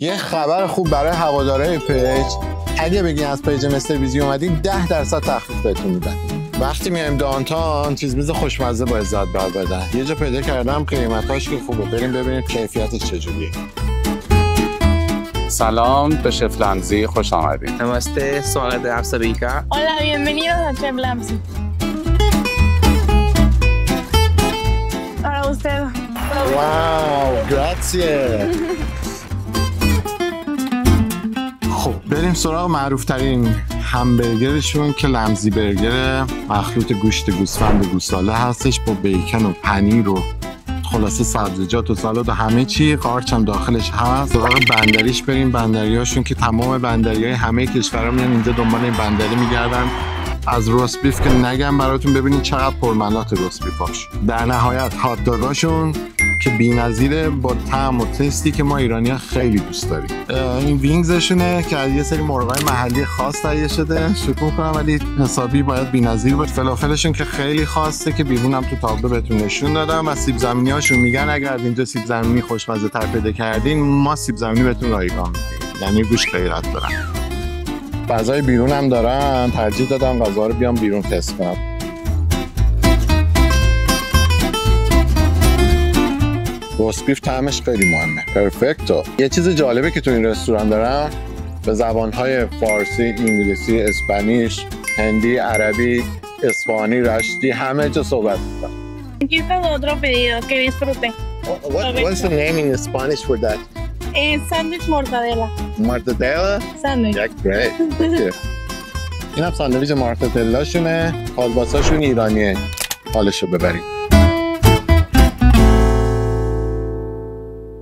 یه خبر خوب برای هوادارهای پیج، اگه بگین از پیج مستر بیزی اومدین 10% تخفیف بهتون میدن. وقتی میایم دانتان چیز میز خوشمزه با عزت بر بدن. یه جا پیدا کردم قیمتاش که خوبه، بریم ببینیم کیفیتش چجوریه. سلام به شف لمزی، خوش آمدید. Namaste, स्वागत है आप सभी का. Hola, bienvenidos a Chef Lamzi. Para usted. واو، گراتیه. خب بریم سراغ معروف ترین همبرگرشون که لمزی برگر، مخلوط گوشت گوسفند و گوساله هستش با بیکن و پنیر و خلاصه سبزیجات و سالاد و همه چی، قارچ هم داخلش هست. سراغ بندریش بریم. بندریاشون که تمام بندریای همه کشورها میان اینجا دنبال این بندری میگردن. از روست بیف که نگم براتون، ببینید چقدر پرمناطق روست بیفاش. در نهایت هات داگاشون که بی‌نظیره با طعم و تستی که ما ایرانی‌ها خیلی دوست داریم. این وینگزشونه که از یه سری مرغای محلی خاص تهیه شده. شکر می‌کنم ولی حسابی باید بی‌نظیر بود. فلافلشون که خیلی خاصه که بیرونم تو تابلو بهتون نشون دادم. و سیب زمینی‌هاشون میگن اگر اینجا سیب زمینی خوشمزه تر پیدا کردین، ما سیب زمینی بهتون رایگان می‌دیم. یعنی گوش غیرت دارن. غذای بیرون هم دارن، ترجیح دادم غذا رو بیام بیرون تست کنم. روست بیف طعمش خیلی مهمه. پرفکتو. یه چیز جالبه که تو این رستوران دارم، به زبان‌های فارسی، انگلیسی، اسپانیش، هندی، عربی، اصفهانی، رشتی همه جا صحبت می‌کنن. Aquí está otro pedido, que disfruten. What's the name in Spanish for that? Sándwich mortadela. Mortadella? Sándwich. Yeah, great. Thank you. این هم ساندویچ مارتادلاشونه. کالباساشون ایرانیه. حالشو ببرید.